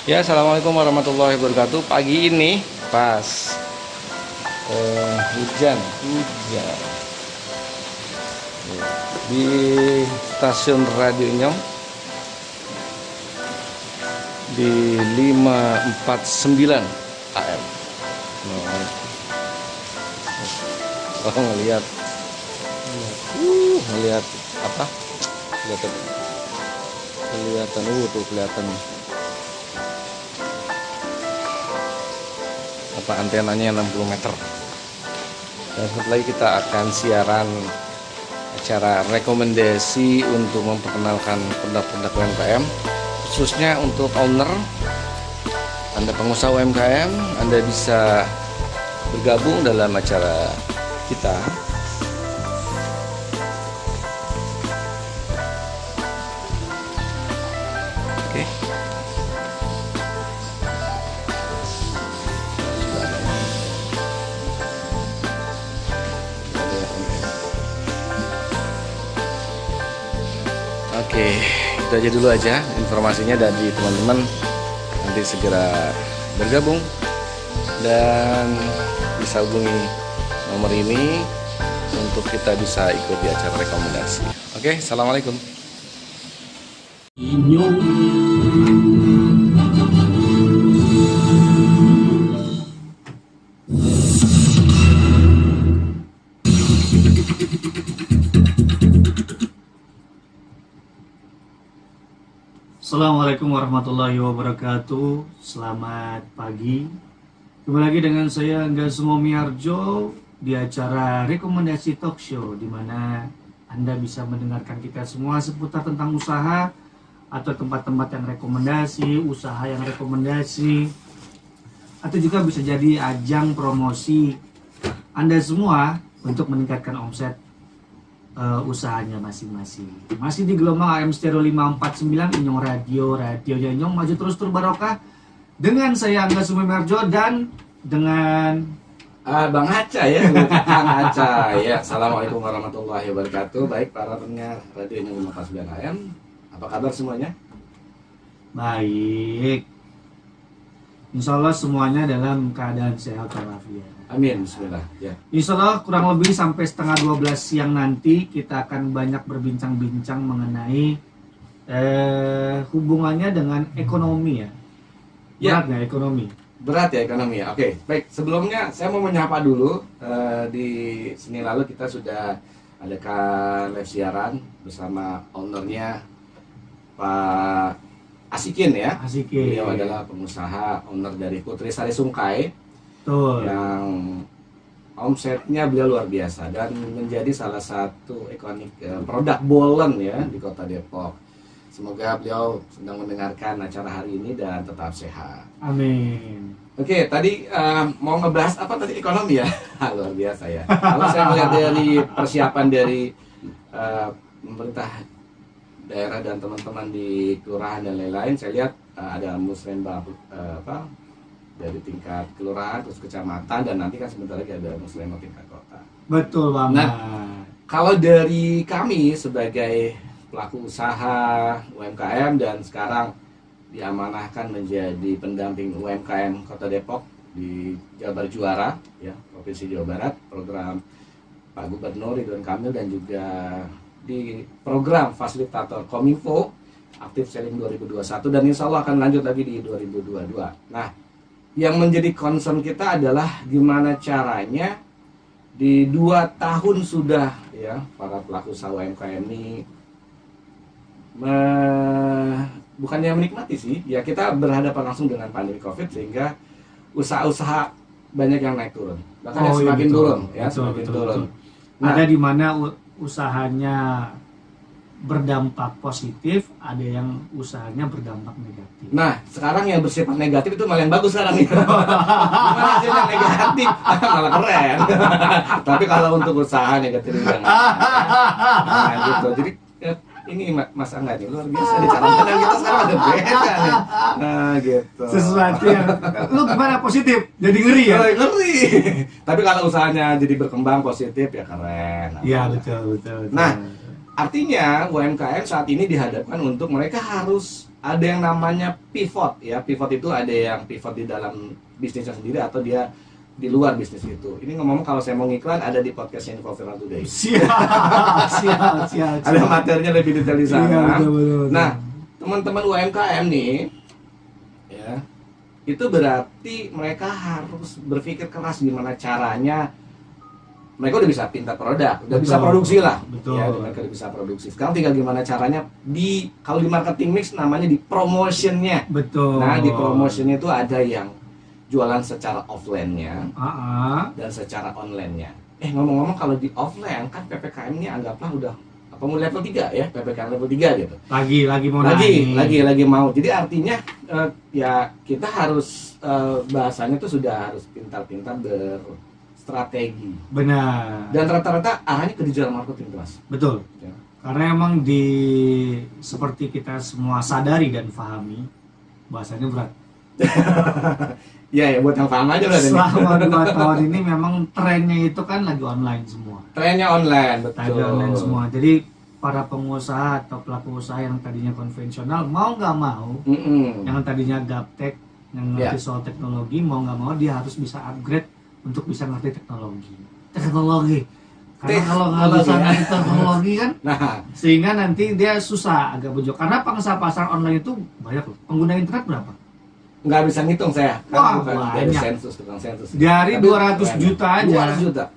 Ya, assalamualaikum warahmatullahi wabarakatuh. Pagi ini pas hujan di stasiun Radio Nyong di 549 AM. Kalau ngelihat apa? Kelihatan tuh kelihatan apa antenanya 60 meter. Dan sebentar lagi kita akan siaran acara rekomendasi untuk memperkenalkan produk-produk UMKM, khususnya untuk owner. Anda pengusaha UMKM, Anda bisa bergabung dalam acara kita. Oke. Oke, itu aja dulu aja informasinya dari teman-teman. Nanti segera bergabung dan bisa hubungi nomor ini untuk kita bisa ikut di acara rekomendasi. Oke, assalamualaikum. Assalamualaikum warahmatullahi wabarakatuh. Selamat pagi. Kembali lagi dengan saya Angga Sumomiharjo di acara rekomendasi talk show, di mana Anda bisa mendengarkan kita semua seputar tentang usaha atau tempat-tempat yang rekomendasi, usaha yang rekomendasi, atau juga bisa jadi ajang promosi Anda semua untuk meningkatkan omset usahanya masing-masing. Masih di gelombang AM Stereo 549 Inyong Radio, radionya Inyong, maju terus barokah. Dengan saya Angga Sumomiharjo dan dengan Bang Aca ya, Kang Aca ya. Assalamualaikum warahmatullahi wabarakatuh. Baik para pendengar radio Inyong 549 AM, apa kabar semuanya? baik. Insya Allah semuanya dalam keadaan sehat walafiat. Amin, bismillah ya. Insya Allah kurang lebih sampai setengah 12 siang nanti kita akan banyak berbincang-bincang mengenai hubungannya dengan ekonomi ya. Berat nggak ekonomi? Berat ya ekonomi ya. Oke, baik. Sebelumnya saya mau menyapa dulu. Di Senin lalu kita sudah adakan live siaran bersama ownernya Pak Asikin ya. Asikin. Beliau adalah pengusaha owner dari Putri Sari Sungkai. Betul. Yang omsetnya beliau luar biasa dan menjadi salah satu ikonik produk bolen ya di Kota Depok. Semoga beliau sedang mendengarkan acara hari ini dan tetap sehat. Amin. Oke, tadi mau ngebahas apa tadi, ekonomi ya? Luar biasa ya. Kalau saya melihat dari persiapan dari pemerintah daerah dan teman-teman di kelurahan dan lain-lain, saya lihat ada musrenbang dari tingkat kelurahan, terus kecamatan, dan nanti kan sebentar lagi ada musrenbang tingkat kota. Betul banget. Nah, kalau dari kami sebagai pelaku usaha UMKM dan sekarang diamanahkan menjadi pendamping UMKM Kota Depok di Jabar Juara ya, Provinsi Jawa Barat, program Pak Gubernur Ridwan Kamil, dan juga di program fasilitator Kominfo Aktif Selling 2021, dan insya Allah akan lanjut lagi di 2022. Nah, yang menjadi concern kita adalah gimana caranya di 2 tahun sudah ya para pelaku usaha UMKM ini bukannya menikmati sih, ya kita berhadapan langsung dengan pandemi COVID sehingga usaha-usaha banyak yang naik turun, bahkan semakin turun ya, semakin turun. Nah, ada di mana usahanya berdampak positif, ada yang usahanya berdampak negatif. Nah, sekarang yang bersifat negatif itu malah yang bagus sekarang nih. Gimana hasilnya negatif? Malah keren. Tapi kalau untuk usaha negatif jangan. Nah, gitu. Jadi ini Mas Angga nih luar biasa di cara pandang kita sekarang ada beda nih. Nah, gitu. Sesuatu yang lu gimana positif? Jadi ngeri ya? Ngeri. Tapi kalau usahanya jadi berkembang positif ya keren. Iya, betul. Nah, artinya UMKM saat ini dihadapkan untuk mereka harus ada yang namanya pivot ya. Pivot itu ada yang pivot di dalam bisnisnya sendiri atau dia di luar bisnis itu. Ini ngomong kalau saya mau ngiklan ada di podcastnya Info Viral Today. Siap. Ada materinya lebih detail di sana. Iya, betul. Nah, teman-teman UMKM nih, ya, itu berarti mereka harus berpikir keras gimana caranya. Mereka udah bisa pintar produk, udah bisa produksi lah. Betul. Ya, mereka udah bisa produksi. Sekarang tinggal gimana caranya kalau di marketing mix namanya di promotionnya. Betul. Nah, di promotionnya itu ada yang jualan secara offline-nya dan secara online-nya. Ngomong-ngomong kalau di offline kan PPKM ini anggaplah udah mau level 3 ya, PPKM level 3 gitu. Lagi mau lagi mau. Jadi artinya ya kita harus bahasanya tuh sudah harus pintar-pintar berstrategi. Benar. Dan rata-rata arahnya ke digital marketing, Mas. Betul. Ya. Karena emang seperti kita semua sadari dan pahami, bahasanya berat. Ya buat yang paham aja lah. Selama 2 tahun ini memang trennya itu kan lagi online semua. Trennya online, betul. Lagi online semua. Jadi para pengusaha atau pelaku usaha yang tadinya konvensional mau nggak mau, yang tadinya gaptek, yang ngerti soal teknologi, mau nggak mau dia harus bisa upgrade untuk bisa ngerti teknologi. Karena kalau nggak bisa ngerti teknologi kan, sehingga nanti dia susah agak bujok. Karena pangsa pasar online itu banyak loh. Pengguna internet berapa? Nggak bisa ngitung saya. Wah, dari banyak. sensus. Dari 200 juta aja 200 juta.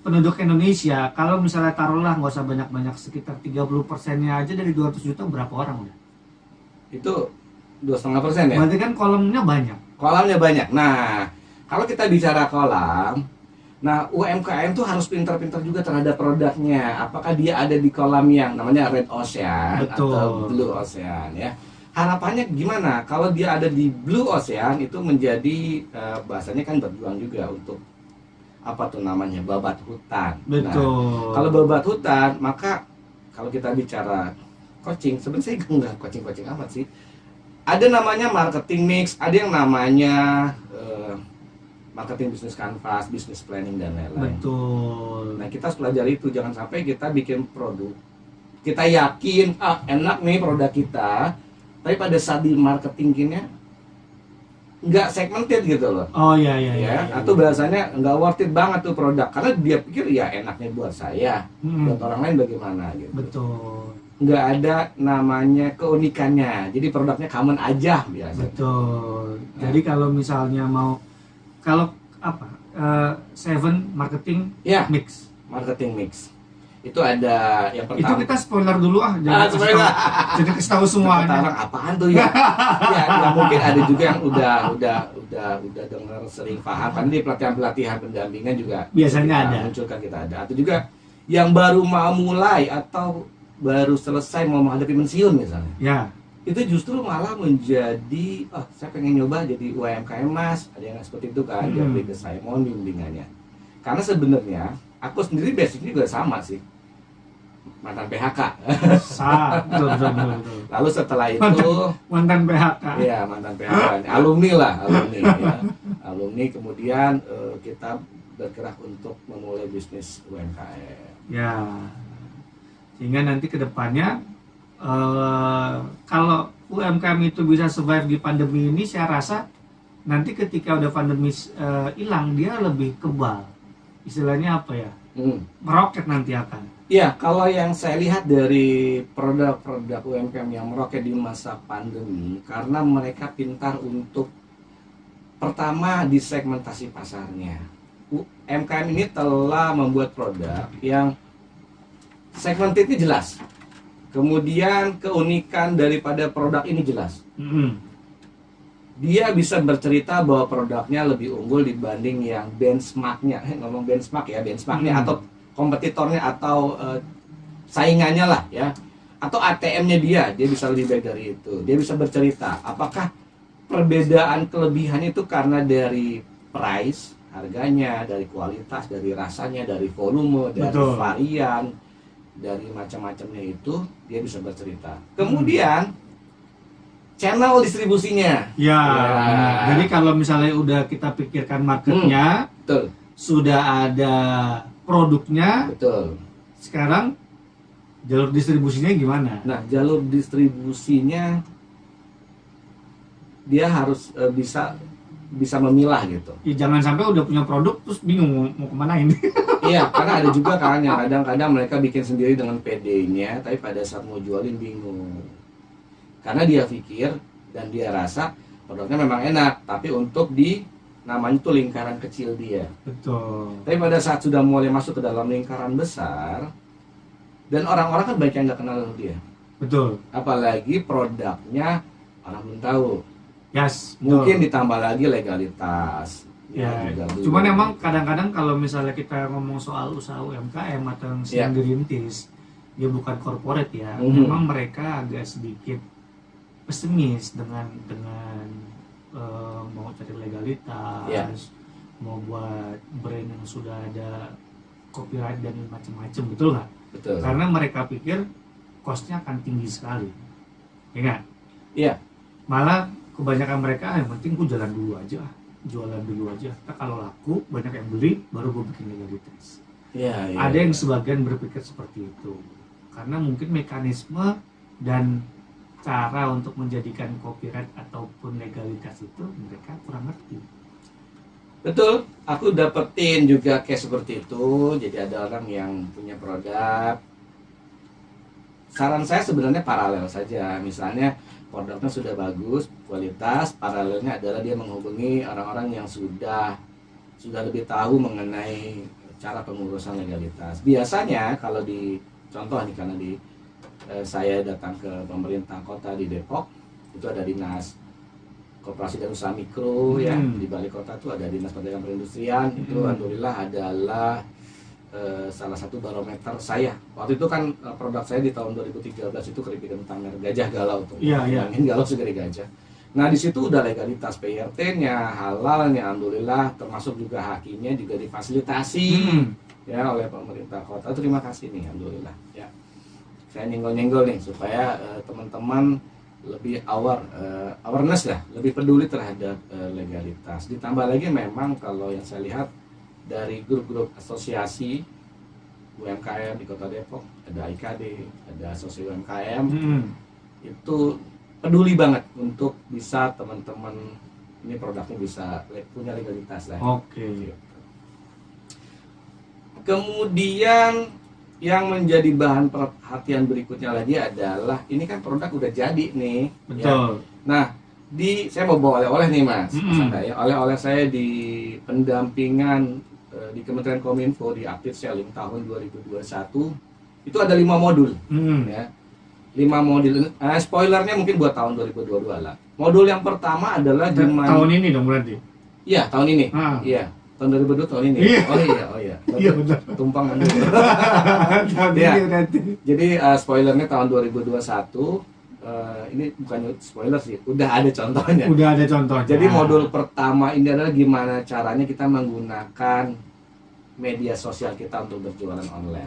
penduduk Indonesia, kalau misalnya taruhlah nggak usah banyak-banyak, sekitar 30%-nya aja dari 200 juta berapa orang udah? Itu 2,5% ya? Berarti kan kolomnya banyak. Kolamnya banyak. Nah, kalau kita bicara kolam, nah UMKM tuh harus pintar-pintar juga terhadap produknya. Apakah dia ada di kolam yang namanya Red Ocean atau Blue Ocean ya? Harapannya gimana? Kalau dia ada di Blue Ocean itu menjadi bahasanya kan berjuang juga untuk apa tuh namanya babat hutan. Betul. Nah, kalau babat hutan maka kalau kita bicara coaching, sebenarnya saya enggak coaching amat sih. Ada namanya marketing mix, ada yang namanya marketing business canvas, business planning dan lain-lain. Betul. Nah kita harus pelajari itu, jangan sampai kita bikin produk, kita yakin enak nih produk kita. Tapi pada saat di marketingnya nggak segmented gitu loh. Oh iya. Atau bahasanya nggak worth it banget tuh produk karena dia pikir ya enaknya buat saya, buat orang lain bagaimana gitu. Betul. Nggak ada namanya keunikannya. Jadi produknya common aja biasa. Betul. Jadi kalau misalnya Seven marketing mix. Marketing mix. Itu ada yang pertama. Itu kita spoiler dulu jadi kasih tahu semuanya. Orang apaan tuh ya? ya mungkin ada juga yang udah dengar sering paham. Kan di pelatihan pendampingan juga biasanya ada. Munculkan kita ada. Atau juga yang baru mau mulai atau baru selesai mau menghadapi pensiun misalnya. Ya. Itu justru malah menjadi saya pengen nyoba jadi UMKM Mas. Ada yang seperti itu kan, dia beri ke saya mohon bimbingannya. Karena sebenarnya aku sendiri basicnya juga sama sih. Mantan PHK. Betul. Lalu setelah itu mantan PHK. Iya, mantan PHK. Alumni ya. Alumni kemudian kita bergerak untuk memulai bisnis UMKM. Ya. Sehingga nanti ke depannya kalau UMKM itu bisa survive di pandemi ini, saya rasa nanti ketika udah pandemi hilang dia lebih kebal. Istilahnya apa ya? Meroket nanti akan. Ya, kalau yang saya lihat dari produk-produk UMKM yang meroket di masa pandemi, karena mereka pintar untuk pertama di segmentasi pasarnya. UMKM ini telah membuat produk yang segmentednya jelas. Kemudian keunikan daripada produk ini jelas. Dia bisa bercerita bahwa produknya lebih unggul dibanding yang benchmarknya. Ngomong benchmarknya atau kompetitornya atau saingannya lah ya, atau ATM-nya dia bisa lebih baik dari itu. Dia bisa bercerita apakah perbedaan kelebihan itu karena dari price, harganya, dari kualitas, dari rasanya, dari volume, dari varian, dari macam-macamnya itu dia bisa bercerita. Kemudian channel distribusinya. Ya. Jadi kalau misalnya udah kita pikirkan marketnya, betul. Sudah ada produknya, betul. Sekarang jalur distribusinya gimana? Nah, jalur distribusinya dia harus bisa memilah gitu. Ya, jangan sampai udah punya produk terus bingung mau kemanain. Iya, karena ada juga kan yang kadang-kadang mereka bikin sendiri dengan PD-nya, tapi pada saat mau jualin bingung. Karena dia pikir dan dia rasa produknya memang enak, tapi untuk namanya tuh lingkaran kecil dia. Betul. Tapi pada saat sudah mulai masuk ke dalam lingkaran besar, dan orang-orang kan banyak yang nggak kenal dia. Betul. Apalagi produknya orang belum tahu. Yes, Mungkin ditambah lagi legalitas. Ya, juga belum. cuman emang kadang-kadang kalau misalnya kita ngomong soal usaha UMKM atau yang sedang dirintis, dia bukan corporate ya, memang mereka agak sedikit pesimis dengan mau cari legalitas, mau buat brand yang sudah ada copyright dan macam-macam, betul nggak? Betul. Karena mereka pikir cost-nya akan tinggi sekali, ya nggak? Iya. Malah kebanyakan mereka yang penting gue jualan dulu aja. Nah, kalau laku banyak yang beli, baru gue bikin legalitas. Iya. Ada yang sebagian berpikir seperti itu, karena mungkin mekanisme dan cara untuk menjadikan copyright ataupun legalitas itu mereka kurang ngerti. Betul, aku dapetin juga case seperti itu. Jadi ada orang yang punya produk. Saran saya sebenarnya paralel saja. Misalnya produknya sudah bagus, kualitas, paralelnya adalah dia menghubungi orang-orang yang sudah lebih tahu mengenai cara pengurusan legalitas. Biasanya kalau contoh nih, karena saya datang ke pemerintah kota di Depok, itu ada dinas Koperasi dan Usaha Mikro ya, di balai kota itu ada dinas perdagangan perindustrian. Itu alhamdulillah adalah salah satu barometer saya. Waktu itu kan produk saya di tahun 2013 itu keripik kentang merek Gajah Galau tuh. Angin galau segede gajah. Nah, di situ udah legalitas PRT-nya, halalnya, alhamdulillah, termasuk juga hakinya juga difasilitasi ya oleh pemerintah kota. Terima kasih nih, alhamdulillah ya. Saya nyenggol-nyenggol nih supaya teman-teman lebih awareness lah, lebih peduli terhadap legalitas. Ditambah lagi memang kalau yang saya lihat dari grup-grup asosiasi UMKM di Kota Depok, ada IKD, ada asosiasi UMKM, itu peduli banget untuk bisa teman-teman ini produknya bisa punya legalitas lah. Oke. Kemudian yang menjadi bahan perhatian berikutnya lagi adalah ini kan produk udah jadi nih. Betul. Ya. Nah, saya mau bawa oleh-oleh nih Mas ya. Oleh-oleh saya di pendampingan di Kementerian Kominfo di Active Selling tahun 2021 itu ada 5 modul ya. 5 modul. Spoilernya mungkin buat tahun 2022 lah. Modul yang pertama adalah tahun ini dong berarti. Iya, tahun ini. Iya. Tahun 2022 tahun ini. Iya. Oh iya. Iya benar. Tumpang mundur. Jadi spoilernya tahun 2021. Ini bukan spoiler sih, udah ada contohnya. Jadi modul pertama ini adalah gimana caranya kita menggunakan media sosial kita untuk berjualan online.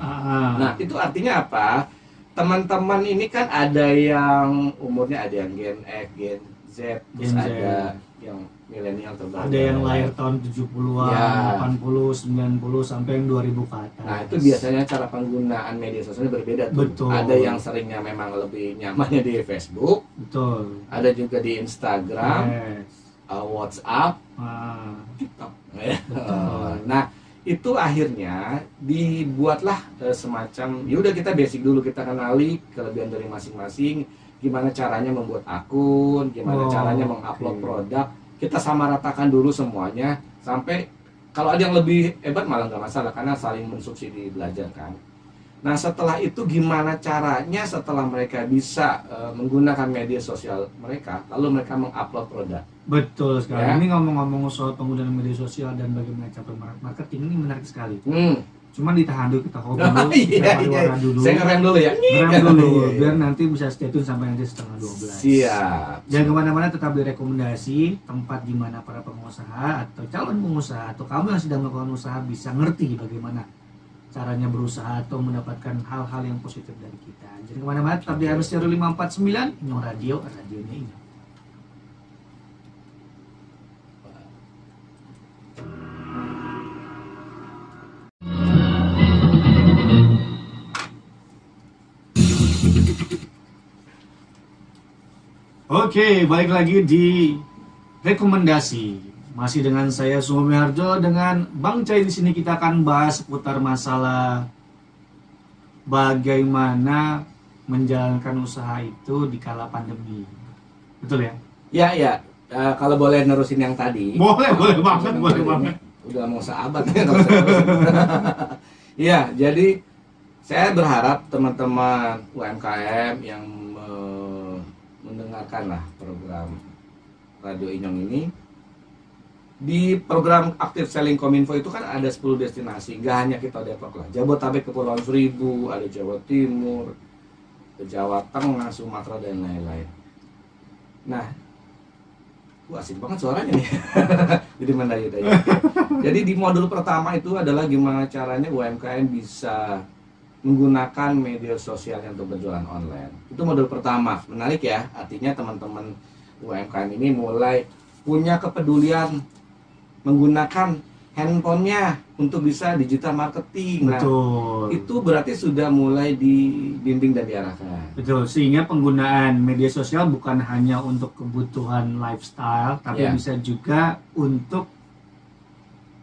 Nah, itu artinya apa? Teman-teman ini kan ada yang umurnya ada yang Gen X, Gen Z, terus ada yang milenial terbaru. Ada yang lahir tahun 70-an, 80, 90 sampai yang 2000 ke atas. Nah, itu biasanya cara penggunaan media sosialnya berbeda tuh. Betul. Ada yang seringnya memang lebih nyamannya di Facebook. Betul. Ada juga di Instagram, WhatsApp, TikTok. Nah, itu akhirnya dibuatlah semacam, yaudah kita basic dulu, kita kenali kelebihan dari masing-masing, gimana caranya membuat akun, gimana caranya mengupload produk. Kita sama ratakan dulu semuanya, sampai kalau ada yang lebih hebat malah nggak masalah karena saling mensubsidi belajar kan. Nah, setelah itu gimana caranya setelah mereka bisa menggunakan media sosial mereka, lalu mereka mengupload produk. Betul sekali. Ya? Ini ngomong-ngomong soal penggunaan media sosial dan bagaimana cara marketing ini menarik sekali. Cuman ditahan dulu, kita hold dulu, dulu. Saya ngerem dulu ya. Ngerem dulu, biar nanti bisa stay tune sampai nanti setengah 12. Siap. Jangan kemana-mana, tetap direkomendasi tempat di mana para pengusaha atau calon pengusaha atau kamu yang sedang melakukan usaha bisa ngerti bagaimana caranya berusaha atau mendapatkan hal-hal yang positif dari kita. Jadi kemana-mana, tetap di Stereo 549, Inyo Radio, radionya ini. Oke, balik lagi di rekomendasi. Masih dengan saya Sumomi Harjo dengan Bang Cai. Di sini kita akan bahas seputar masalah bagaimana menjalankan usaha itu di kala pandemi. Betul ya? Ya, ya. Kalau boleh nerusin yang tadi. Boleh banget, boleh banget. Udah mau seabad ya kalau saya nerusin. Iya, jadi saya berharap teman-teman UMKM yang mendengarkan lah program Radio Inyong ini, di program Active Selling Kominfo itu kan ada 10 destinasi, nggak hanya kita Depok lah, Jabodetabek, Kepulauan Seribu, ada Jawa Timur, Jawa Tengah, Sumatera dan lain-lain. Nah, asik banget suaranya nih. Jadi mendayu-dayu. Jadi di modul pertama itu adalah gimana caranya UMKM bisa menggunakan media sosialnya untuk berjualan online. Itu modul pertama. Menarik ya, artinya teman-teman UMKM ini mulai punya kepedulian menggunakan handphonenya untuk bisa digital marketing. Betul. Nah, itu berarti sudah mulai dibimbing dan diarahkan. Betul, sehingga penggunaan media sosial bukan hanya untuk kebutuhan lifestyle, tapi Ya. bisa juga untuk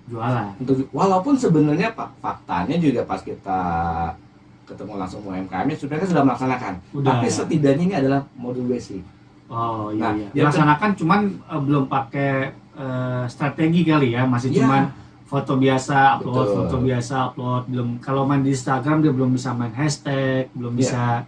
jualan. Walaupun sebenarnya faktanya juga pas kita ketemu langsung UMKM sebenarnya sudah melaksanakan. Udah. Tapi setidaknya ini adalah modul basic. Oh iya, Nah, iya. ya, Dilaksanakan cuman belum pakai strategi kali ya, masih Ya. cuman foto biasa, upload, Betul. foto biasa, upload. Belum, kalau main di Instagram dia belum bisa main hashtag, belum Ya.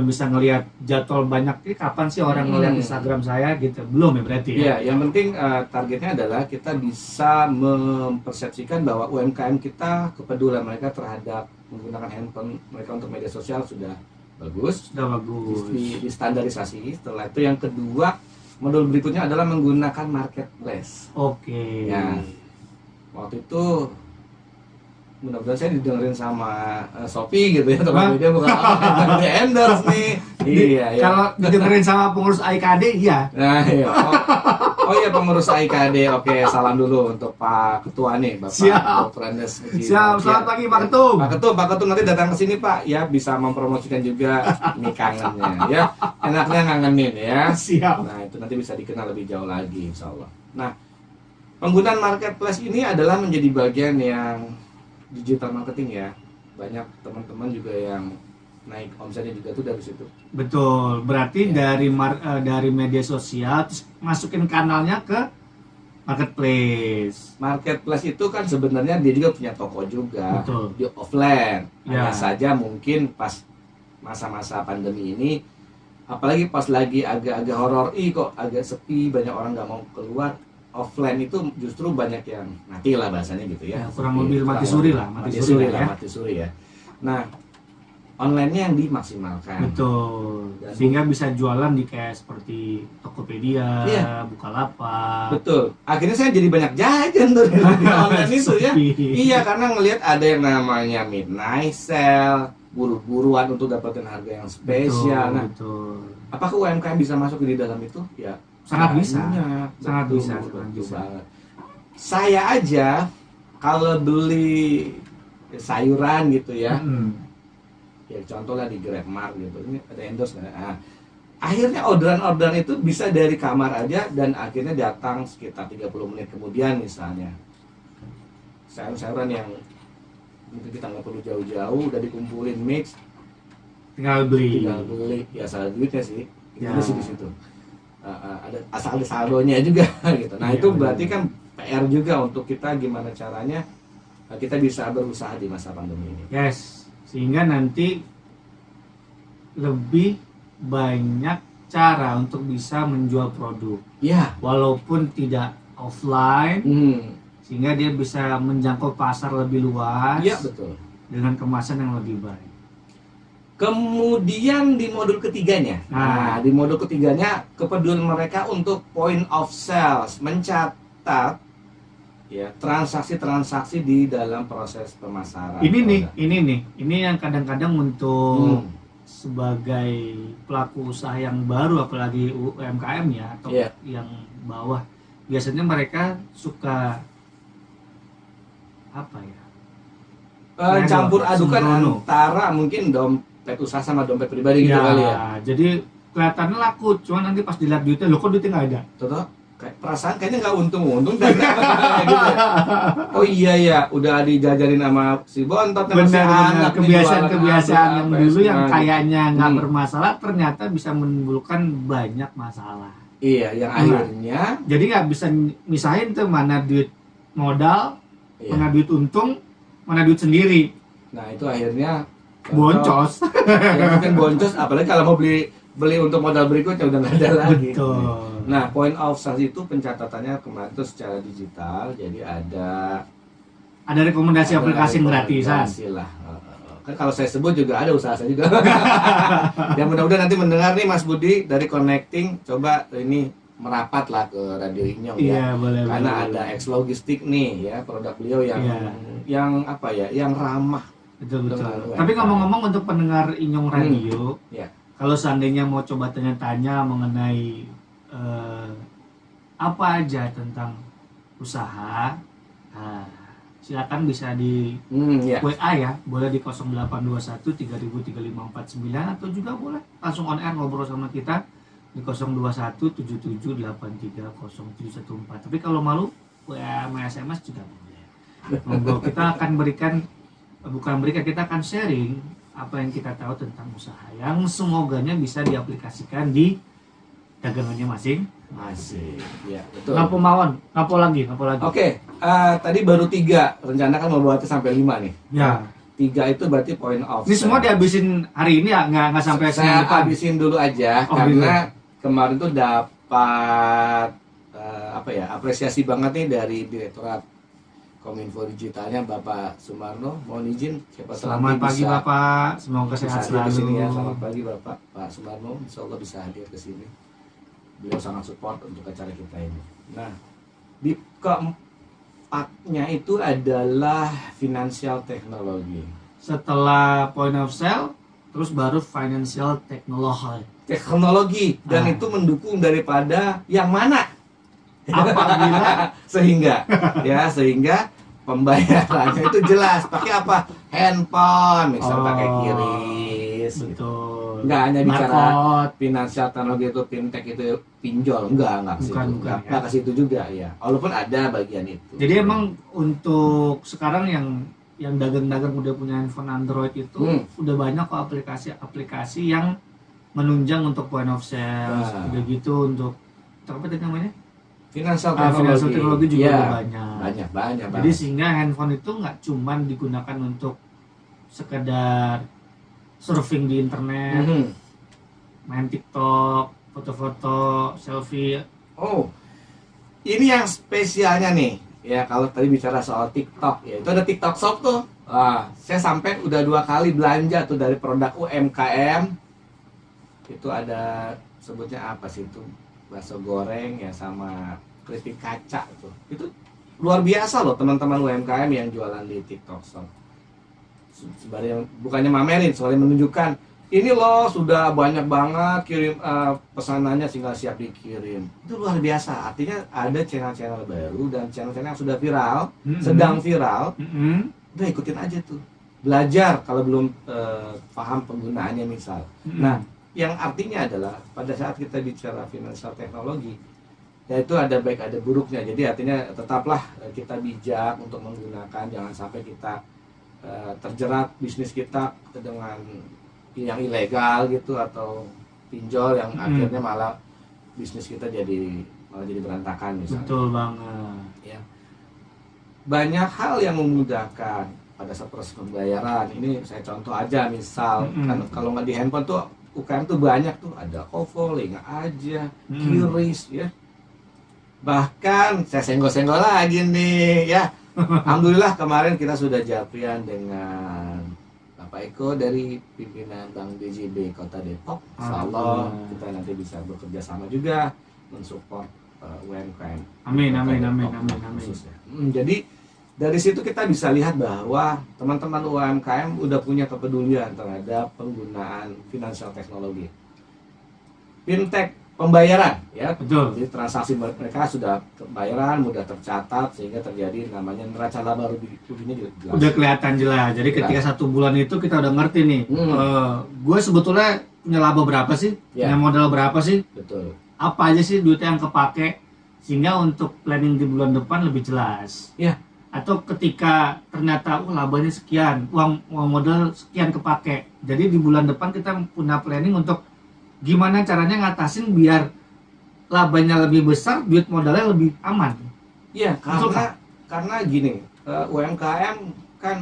bisa ngelihat jadwal banyak. Ini kapan sih orang ngelihat Instagram saya gitu? Belum ya berarti ya? Iya, yang penting targetnya adalah kita bisa mempersepsikan bahwa UMKM kita kepedulian mereka terhadap menggunakan handphone mereka untuk media sosial sudah bagus, Sudah bagus. di standarisasi. Setelah itu yang kedua, modul berikutnya adalah menggunakan marketplace. Oke. Ya, waktu itu mudah-mudahan saya didengerin sama Shopee gitu ya, Tokopedia bukan di endorse nih. Iya, ya. Kalau didengerin sama pengurus AIKD, iya. Nah, iya. Oh iya, pengurus AIKD. Oke, salam dulu untuk Pak Ketua nih, Bapak Siap. Dr. Andes Muji. Siap, selamat pagi Pak Ketum. Pak Ketum nanti datang ke sini Pak, ya bisa mempromosikan juga mie kangennya, ya. Enaknya ngangenin ya. Siap. Nah, itu nanti bisa dikenal lebih jauh lagi, insya Allah. Nah, penggunaan marketplace ini adalah menjadi bagian yang digital marketing ya. Banyak teman-teman juga yang naik omsetnya juga tuh dari situ. Betul. Berarti Ya. dari media sosial terus masukin kanalnya ke marketplace. Marketplace itu kan sebenarnya dia juga punya toko juga. Betul. Di offline. Ya. Hanya saja mungkin pas masa-masa pandemi ini, apalagi pas lagi agak-agak horor, kok agak sepi, banyak orang nggak mau keluar. Offline itu justru banyak yang mati lah bahasanya gitu ya. Ya, kurang lebih mati suri lah, mati suri ya. Nah, online-nya yang dimaksimalkan. Betul. Dan Sehingga bisa jualan di kayak seperti Tokopedia, Iya. Bukalapak. Betul. Akhirnya saya jadi banyak jajan tuh di online itu ya. Iya, karena ngelihat ada yang namanya midnight sale, buru-buruan untuk dapetin harga yang spesial. Nah, Betul. apakah UMKM bisa masuk di dalam itu? Ya, Sangat bisa. banyak. Sangat Betul, bisa, betul sangat bisa. banget. Saya aja kalau beli sayuran gitu ya, Mm-mm. ya contoh lah di GrabMart gitu, ini ada endorse nggak? Nah, akhirnya orderan-orderan itu bisa dari kamar aja dan akhirnya datang sekitar 30 menit kemudian misalnya. Sayur-sayuran yang mungkin kita nggak perlu jauh-jauh udah dikumpulin mix, Tinggal beli. tinggal beli, ya asal duitnya sih, Ya. itu sih di situ. Ada asal ada saldonya juga gitu. Nah, Iya, itu benar. berarti kan PR juga untuk kita gimana caranya kita bisa berusaha di masa pandemi ini. Yes. Sehingga nanti lebih banyak cara untuk bisa menjual produk. Ya. Walaupun tidak offline, sehingga dia bisa menjangkau pasar lebih luas Iya, betul. dengan kemasan yang lebih baik. Kemudian di modul ketiganya, di modul ketiganya kepedulian mereka untuk point of sales, mencatat ya transaksi-transaksi di dalam proses pemasaran. Ini yang kadang-kadang untuk sebagai pelaku usaha yang baru, apalagi UMKM ya atau yang bawah, biasanya mereka suka apa ya? Campur adukan sembrono. antara mungkin dompet usaha sama dompet pribadi gitu kali ya. Jadi kelihatannya laku, cuman nanti pas dilihat duitnya, loh kok duitnya nggak ada? Contoh perasaan kayaknya nggak untung-untung dan gitu ya. Oh iya ya, udah dijajarin sama si bontot sama si Benar-benar anak nih, kebiasaan-kebiasaan jualan yang apa, dulu yang gitu. kayaknya nggak bermasalah ternyata bisa menimbulkan banyak masalah. Iya, yang akhirnya Jadi nggak bisa misahin tuh mana duit modal, iya. mana duit untung, mana duit sendiri. Nah itu akhirnya Boncos. ya mungkin boncos, apalagi kalau mau beli untuk modal berikutnya udah nggak ada lagi. Betul. Nah, point of sale itu pencatatannya kemarin itu secara digital, jadi Ada rekomendasi aplikasi gratisan. rekomendasi lah. Kan kalau saya sebut juga ada usaha saya juga. Ya mudah-mudahan nanti mendengar nih Mas Budi dari Connecting, coba ini merapat lah ke Radio Inyong ya. Iya, boleh. Karena boleh. ada X Logistik nih ya, produk beliau yang Iya. yang apa ya, yang ramah. Betul. Dengan Tapi UMKM. ngomong-ngomong untuk pendengar Inyong Radio, Ya. kalau seandainya mau coba tanya-tanya mengenai apa aja tentang usaha, nah, silakan bisa di Ya. WA ya, boleh di 0821 30003549 atau juga boleh langsung on air ngobrol sama kita di 021 77830714. Tapi kalau malu WA sama SMS juga boleh. Monggo, kita akan kita akan sharing apa yang kita tahu tentang usaha yang semoganya bisa diaplikasikan di dagangannya masing-masing. Ya, betul. Ngapo mawon, ngapo lagi. Oke, tadi baru 3, rencana kan mau buatnya sampai 5 nih. Ya. 3 itu berarti point of Ini semua sale. dihabisin hari ini ya, nggak sampai Saya senin depan. habisin dulu aja Oh, karena kemarin tuh dapat apresiasi banget nih dari Direktorat Kominfo Digitalnya Bapak Sumarno. Mohon izin siapa Selamat nanti pagi bisa Bapak, semoga bisa sehat hadir ke selalu. sini ya. Selamat pagi Bapak Sumarno, insya Allah bisa hadir ke sini. Beliau sangat support untuk acara kita ini. Nah, di keempatnya itu adalah financial technology. Setelah point of sale, terus baru financial technology. Dan itu mendukung daripada yang mana? Apabila sehingga pembayarannya itu jelas pakai apa? Handphone, misalnya pakai QRIS. Gitu. betul. Nggak hanya bicara Barcode. finansial teknologi itu fintech itu pinjol, enggak ke situ. Bukan, Enggak ke situ juga ya. Walaupun ada bagian itu. Jadi emang untuk sekarang yang dagang-dagang udah punya handphone Android itu udah banyak kok aplikasi-aplikasi yang menunjang untuk point of sale, udah gitu untuk apa tadi namanya? Financial Teknologi juga ya, udah banyak. banyak. Jadi sehingga handphone itu nggak cuman digunakan untuk sekedar surfing di internet, main TikTok, foto-foto, selfie. Oh, ini yang spesialnya nih. Ya kalau tadi bicara soal TikTok, ya itu ada TikTok Shop tuh. Saya sampai udah 2 kali belanja tuh dari produk UMKM. Itu ada sebutnya apa sih itu? Bakso goreng ya sama keripik kaca tuh. Itu luar biasa loh teman-teman UMKM yang jualan di TikTok Shop. Sebenarnya bukannya mamerin, soalnya menunjukkan ini loh sudah banyak banget kirim pesanannya sehingga siap dikirim. Itu luar biasa. Artinya ada channel-channel baru dan channel-channel yang sudah viral, sedang viral. Udah ikutin aja tuh. Belajar kalau belum paham penggunaannya misal. Nah, yang artinya adalah pada saat kita bicara financial teknologi, yaitu ada baik ada buruknya. Jadi artinya tetaplah kita bijak untuk menggunakan, jangan sampai kita terjerat bisnis kita dengan yang ilegal gitu atau pinjol yang akhirnya malah bisnis kita malah jadi berantakan misalnya. Betul banget. Ya. Banyak hal yang memudahkan pada saat proses pembayaran. Ini saya contoh aja misal kan kalau nggak di handphone tuh UKM tuh banyak tuh, ada OVO, Link aja, QRIS ya. Bahkan saya senggol-senggol lagi nih ya. Alhamdulillah kemarin kita sudah japrian dengan Bapak Eko dari pimpinan Bank BJB Kota Depok. Insyaallah kita nanti bisa bekerja sama juga mensupport UMKM. Amin. Khususnya. Jadi dari situ kita bisa lihat bahwa teman-teman UMKM udah punya kepedulian terhadap penggunaan financial teknologi. Fintech pembayaran ya. Betul. Jadi transaksi mereka sudah pembayaran mudah tercatat sehingga terjadi namanya neraca laba ruginya juga jelas. Udah kelihatan jelas. Jadi ketika 1 bulan itu kita udah ngerti nih. Gue sebetulnya punya laba berapa sih? Ya. Punya modal berapa sih? Betul. Apa aja sih duitnya yang kepake? Sehingga untuk planning di bulan depan lebih jelas. Ya. Atau ketika ternyata labanya sekian, uang modal sekian kepake. Jadi di bulan depan kita punya planning untuk gimana caranya ngatasin biar labanya lebih besar, duit modalnya lebih aman. Iya, karena gini, UMKM kan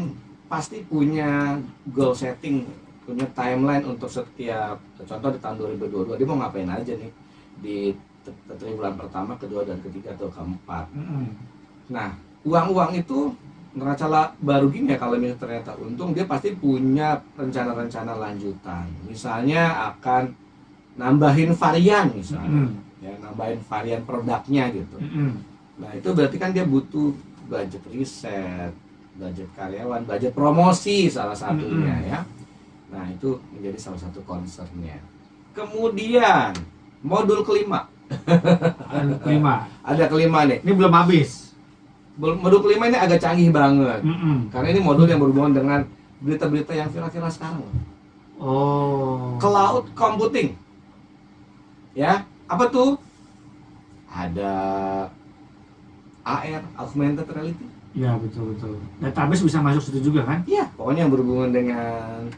pasti punya goal setting, punya timeline untuk setiap, contoh di tahun 2022 dia mau ngapain aja nih di triwulan pertama, kedua dan ketiga atau keempat. Nah, uang itu neraca baru gini ya, kalau misalnya ternyata untung, dia pasti punya rencana-rencana lanjutan. Misalnya akan nambahin varian misalnya, ya nambahin varian produknya gitu. Nah, itu berarti kan dia butuh budget riset, budget karyawan, budget promosi salah satunya ya. Nah, itu menjadi salah satu concernnya. Kemudian modul kelima. Ada kelima nih. Ini belum habis. Modul kelima ini agak canggih banget. Karena ini modul yang berhubungan dengan berita-berita yang viral-viral sekarang. Cloud computing. Ya, apa tuh? Ada AR, augmented reality. Ya, betul. Database bisa masuk situ juga kan? Iya, pokoknya yang berhubungan dengan,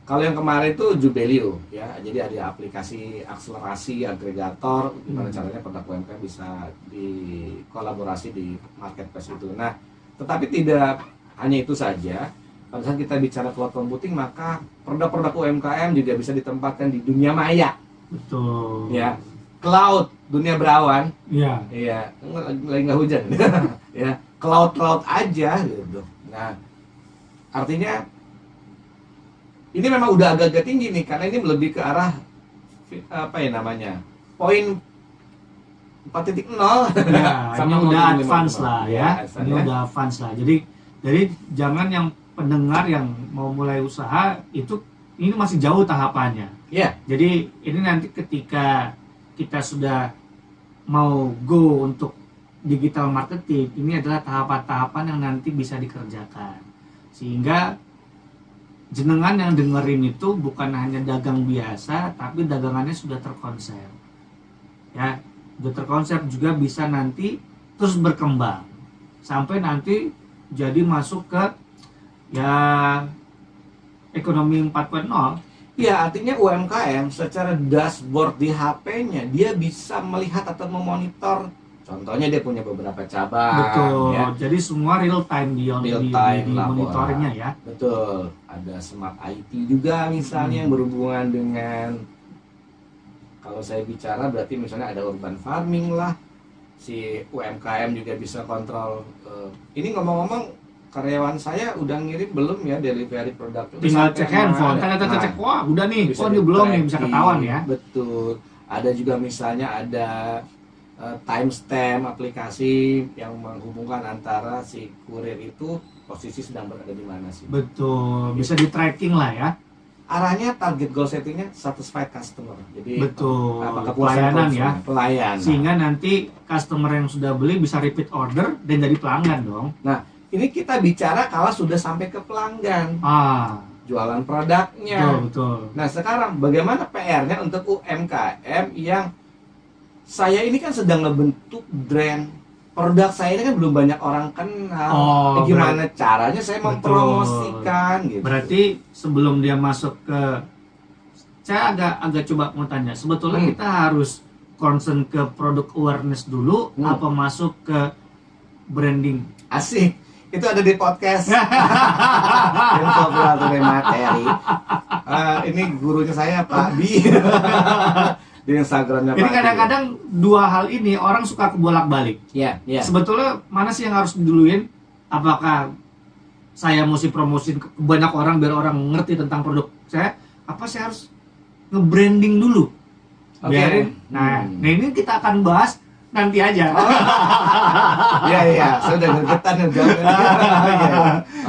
kalau yang kemarin itu Jubelio ya, jadi ada aplikasi akselerasi agregator, gimana caranya produk UMKM bisa dikolaborasi di marketplace itu. Nah, tetapi tidak hanya itu saja. Pada saat kita bicara cloud computing, maka produk-produk UMKM juga bisa ditempatkan di dunia maya. Betul. Ya, cloud, dunia berawan. Iya. Iya, lagi nggak hujan. Ya, cloud aja gitu. Nah, artinya ini memang udah agak-agak tinggi nih, karena ini lebih ke arah apa ya namanya, poin 4.0. Ya, sama ini udah 5.5. advance lah ya. Ini ya. udah advance lah. Jadi jangan yang pendengar yang mau mulai usaha itu, ini masih jauh tahapannya. Iya. Jadi ini nanti ketika kita sudah mau go untuk digital marketing, ini adalah tahapan-tahapan yang nanti bisa dikerjakan. Sehingga jenengan yang dengerin itu bukan hanya dagang biasa, tapi dagangannya sudah terkonsep. Ya, sudah terkonsep juga bisa nanti terus berkembang sampai nanti jadi masuk ke ya ekonomi 4.0. Ya, artinya UMKM secara dashboard di HP-nya dia bisa melihat atau memonitor. Contohnya dia punya beberapa cabang. Betul. Ya. Jadi semua real time di monitoringnya ya. Betul. Ada smart IT juga misalnya yang berhubungan dengan, kalau saya bicara berarti misalnya ada urban farming lah. Si UMKM juga bisa kontrol. Ini ngomong-ngomong, karyawan saya udah ngirim belum ya delivery produk? Tinggal cek handphone. Ternyata cek, wah udah nih. Oh ini belum nih, bisa ketahuan ya. Betul. Ada juga misalnya ada timestamp aplikasi yang menghubungkan antara si kurir itu posisi sedang berada di mana sih. Betul, bisa di tracking lah ya. Arahnya target goal settingnya satisfied customer. Jadi betul, pelayanan ya. Pelayanan. Sehingga nanti customer yang sudah beli bisa repeat order dan jadi pelanggan dong. Nah, ini kita bicara kalau sudah sampai ke pelanggan. Jualan produknya. Betul. Nah, sekarang bagaimana PR-nya untuk UMKM yang saya ini kan sedang ngebentuk brand, produk saya ini kan belum banyak orang kenal. Gimana caranya saya mempromosikan gitu. Berarti sebelum dia masuk ke, saya agak coba mau tanya, sebetulnya kita harus concern ke produk awareness dulu apa masuk ke branding? Asik. Itu ada di podcast Infografis Materi. Ini gurunya saya Pak Bi. Di Instagramnya. Ini kadang-kadang dua hal ini orang suka kebolak-balik. Iya. Sebetulnya mana sih yang harus diduluin? Apakah saya mesti promosiin ke banyak orang biar orang ngerti tentang produk saya? Apa saya harus nge-branding dulu? Biarin. Nah, ini kita akan bahas nanti aja. Iya, sudah gergetan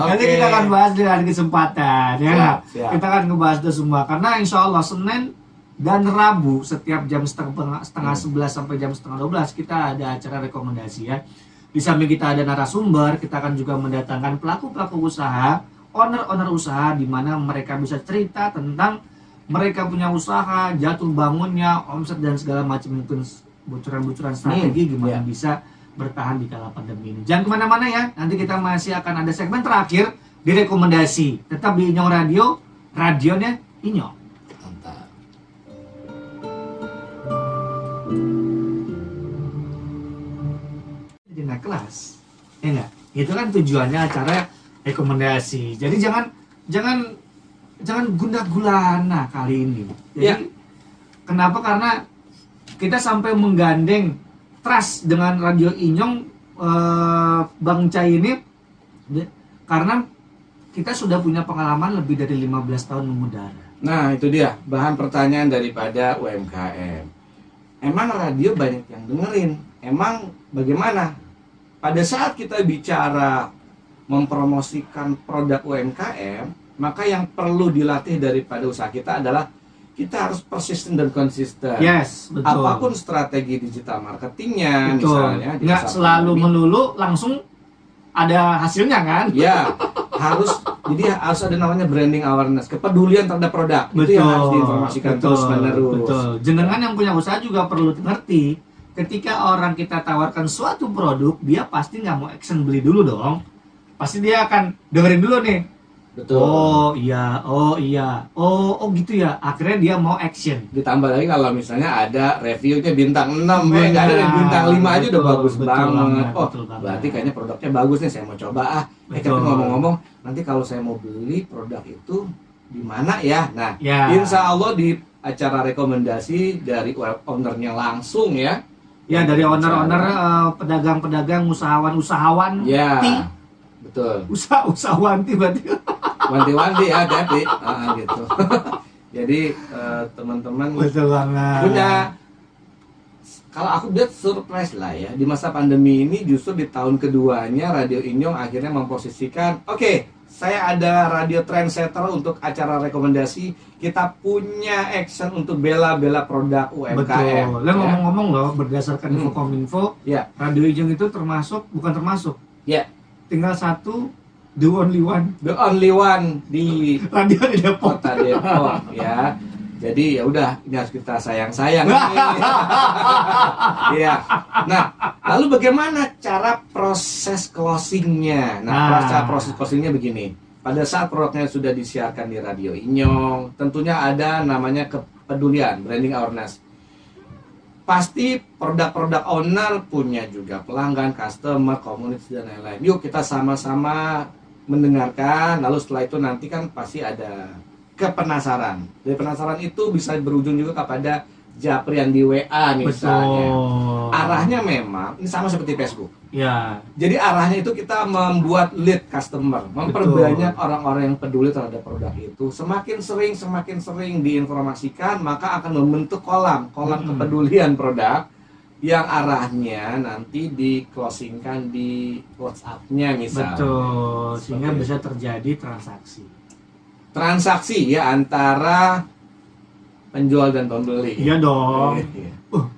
Nanti kita akan bahas dengan kesempatan ya. Kita akan ngebahas itu semua karena insya Allah Senin dan Rabu setiap jam setengah 11 sampai jam setengah 12 kita ada acara rekomendasi ya. Di samping kita ada narasumber, kita akan juga mendatangkan pelaku-pelaku usaha, owner-owner usaha di mana mereka bisa cerita tentang mereka punya usaha, jatuh bangunnya, omset dan segala macam mungkin bocoran-bocoran strategi gimana bisa bertahan di kala pandemi ini. Jangan kemana-mana ya, nanti kita masih akan ada segmen terakhir di rekomendasi. Tetap di Inyong Radio, radionya Inyong. Mantap. Jadi naik kelas, ya nggak? Itu kan tujuannya acara rekomendasi. Jadi jangan gundah gulana kali ini. Jadi kenapa? Karena kita sampai menggandeng trust dengan Radio Inyong, Bang Cai ini, karena kita sudah punya pengalaman lebih dari 15 tahun mengudara. Nah, itu dia bahan pertanyaan daripada UMKM. Emang radio banyak yang dengerin? Emang bagaimana? Pada saat kita bicara mempromosikan produk UMKM, maka yang perlu dilatih daripada usaha kita adalah kita harus persisten dan konsisten. Yes, betul. Apapun strategi digital marketingnya, betul. Misalnya. Nggak selalu melulu langsung ada hasilnya kan? Ya, jadi harus ada namanya branding awareness, kepedulian terhadap produk. Betul, itu yang harus diinformasikan terus menerus. Betul. Jenengan yang punya usaha juga perlu ngerti, ketika orang kita tawarkan suatu produk, dia pasti nggak mau action beli dulu dong. Pasti dia akan dengerin dulu nih. Betul. Oh iya, oh gitu ya. Akhirnya dia mau action. Ditambah lagi kalau misalnya ada reviewnya bintang 6, nggak ada yang bintang 5 aja udah bagus banget. Betul berarti kayaknya produknya bagus nih, saya mau coba tapi ngomong-ngomong, nanti kalau saya mau beli produk itu di mana ya? Nah, insya Allah di acara rekomendasi dari ownernya langsung ya. Ya, dari owner-owner, pedagang-pedagang, usahawan-usahawan. Ya, betul. Usahawanti berarti. Wanti-wanti ya, hati-hati. Gitu. Jadi teman-teman punya, kalau aku lihat surprise lah ya, di masa pandemi ini justru di tahun keduanya Radio Inyong akhirnya memposisikan, oke, saya ada radio trendsetter untuk acara rekomendasi, kita punya action untuk bela-bela produk UMKM. Betul. Dan ngomong-ngomong loh, berdasarkan Infokominfo, Radio Inyong itu bukan termasuk. Ya. Tinggal satu, the only one di radio di Depok. Kota Depok ya. Jadi ya udah, ini harus kita sayang-sayang. Iya. Nah, lalu bagaimana cara proses closingnya? Nah, proses closingnya begini. Pada saat produknya sudah disiarkan di Radio Inyong, tentunya ada namanya kepedulian, branding awareness. Pasti produk-produk owner punya juga pelanggan, customer, community, dan lain-lain. Yuk kita sama-sama mendengarkan, lalu setelah itu nanti kan pasti ada kepenasaran. Dari penasaran itu bisa berujung juga kepada japrian di WA misalnya. Betul. Arahnya memang, ini sama seperti Facebook. Ya. Jadi arahnya itu kita membuat lead customer, memperbanyak orang-orang yang peduli terhadap produk itu. Semakin sering diinformasikan, maka akan membentuk kolam kepedulian produk yang arahnya nanti di closingkan di WhatsApp-nya misalnya. Betul, sehingga bisa terjadi transaksi ya antara penjual dan pembeli. Iya dong.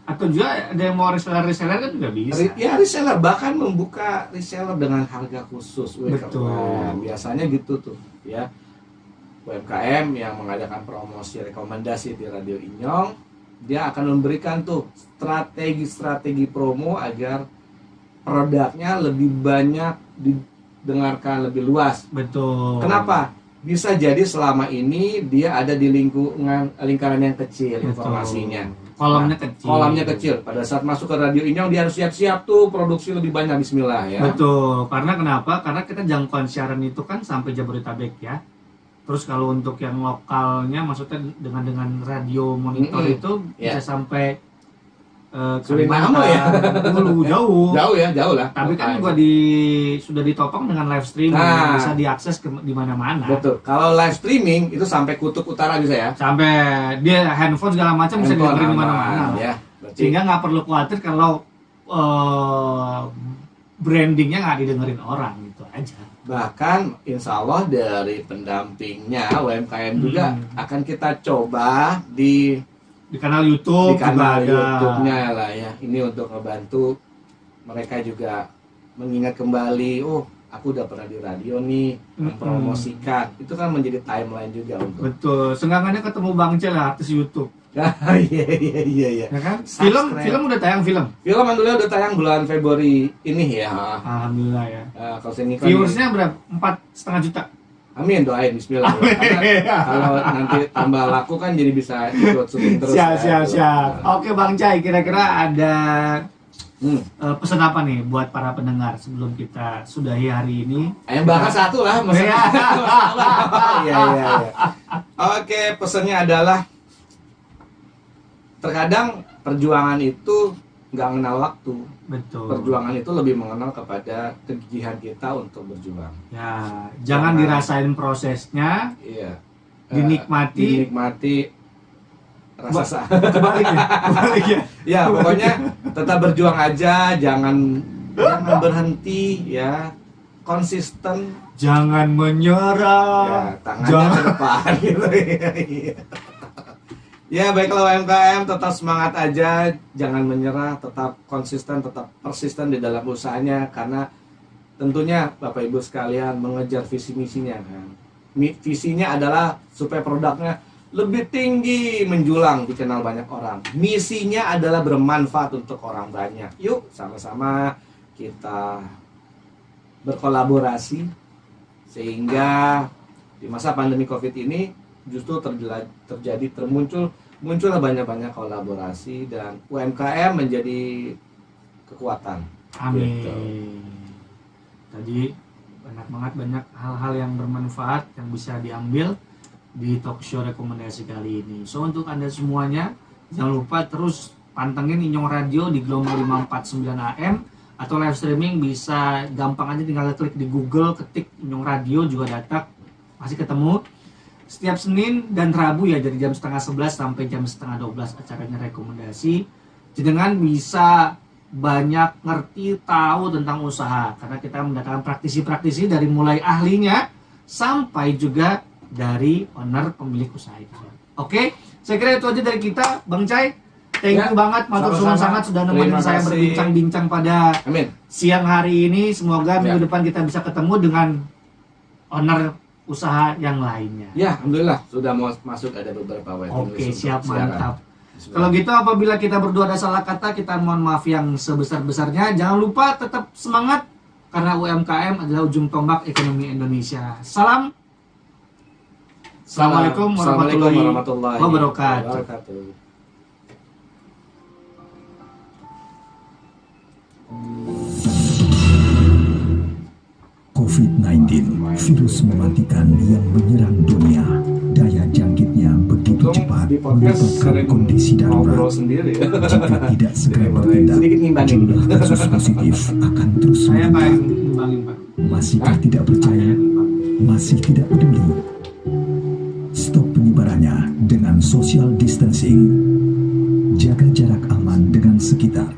Atau juga ada yang mau reseller kan juga bisa. Ya, reseller, bahkan membuka reseller dengan harga khusus. Betul. Biasanya gitu tuh ya. UMKM yang mengadakan promosi rekomendasi di Radio Inyong, dia akan memberikan tuh strategi promo agar produknya lebih banyak didengarkan lebih luas. Betul. Kenapa? Bisa jadi selama ini dia ada di lingkaran yang kecil. Betul. Informasinya. Kolamnya kecil. Pada saat masuk ke Radio Inyong dia harus siap-siap tuh produksi lebih banyak, bismillah ya. Betul. Karena kenapa? Karena kita jangkauan siaran itu kan sampai Jabodetabek ya. Terus kalau untuk yang lokalnya, maksudnya dengan radio monitor itu bisa sampai Kalimantan ya. Jauh lah. Tapi kan juga sudah ditopang dengan live streaming, bisa diakses di mana-mana. Betul. Kalau live streaming itu sampai kutub utara bisa ya. Sampai dia handphone segala macam bisa dengerin di mana-mana. Ya, sehingga nggak perlu khawatir kalau brandingnya nggak didengerin orang, gitu aja. Bahkan insya Allah dari pendampingnya UMKM juga akan kita coba di kanal YouTube, di kanal YouTube-nya lah ya. Ini untuk membantu mereka juga mengingat kembali, aku udah pernah di radio nih, mempromosikan. Itu kan menjadi timeline juga untuk. Betul. Senggangannya ketemu Bang Cel artis YouTube. Iya. Ya kan? Film udah tayang film. Film alhamdulillah udah tayang bulan Februari ini ya. Alhamdulillah ya. Kalau saya viewersnya berapa? 4,5 juta. Amin, doain Bismillah. Karena kalau nanti tambah laku kan jadi bisa ikut syuting terus. Siap. Oke Bang Cai, kira-kira ada pesan apa nih buat para pendengar sebelum kita sudahi hari ini? Yang bahas satu lah, maksudnya. Iya. Oke, pesannya adalah terkadang perjuangan itu nggak mengenal waktu. Betul. Perjuangan itu lebih mengenal kepada kegigihan kita untuk berjuang. Ya, jangan dirasain prosesnya. Iya. Dinikmati rasa kebalik ya. Ya, pokoknya tetap berjuang aja, jangan berhenti ya. Konsisten. Jangan menyerah. Ya, tangannya ke depan gitu. Ya, baiklah UMKM, tetap semangat aja, jangan menyerah, tetap konsisten, tetap persisten di dalam usahanya, karena tentunya Bapak Ibu sekalian mengejar visi misinya kan. Visinya adalah supaya produknya lebih tinggi, menjulang, dikenal banyak orang. Misinya adalah bermanfaat untuk orang banyak. Yuk, sama-sama kita berkolaborasi sehingga di masa pandemi Covid ini justru muncullah banyak kolaborasi dan UMKM menjadi kekuatan. Amin. Gitu. Tadi banyak hal-hal yang bermanfaat yang bisa diambil di talk show rekomendasi kali ini. So untuk Anda semuanya jangan lupa terus pantengin Inyong Radio di gelombang 549 AM atau live streaming bisa gampang aja tinggal klik di Google, ketik Inyong Radio juga datang masih ketemu. Setiap Senin dan Rabu ya dari jam 10:30 sampai jam 11:30 acaranya rekomendasi. Jenengan bisa banyak ngerti tahu tentang usaha karena kita mendatangkan praktisi-praktisi dari mulai ahlinya sampai juga dari owner pemilik usaha itu. Oke, saya kira itu aja dari kita, Bang Cai. Thank you banget, matur suwun sangat sudah nemenin saya berbincang-bincang pada siang hari ini. Semoga minggu depan kita bisa ketemu dengan owner usaha yang lainnya. Ya, alhamdulillah sudah mau masuk ada beberapa waiting list. Oke, siap, mantap. Kalau gitu apabila kita berdua ada salah kata, kita mohon maaf yang sebesar-besarnya. Jangan lupa tetap semangat karena UMKM adalah ujung tombak ekonomi Indonesia. Salam. Assalamualaikum warahmatullahi wabarakatuh. COVID-19, virus mematikan yang menyerang dunia. Daya jangkitnya begitu cepat menyebabkan kondisi darurat. Jika tidak segera bertindak, jumlah kasus positif akan terus meningkat. Masihkah tidak percaya? Masih tidak peduli? Stop penyebarannya dengan social distancing. Jaga jarak aman dengan sekitar.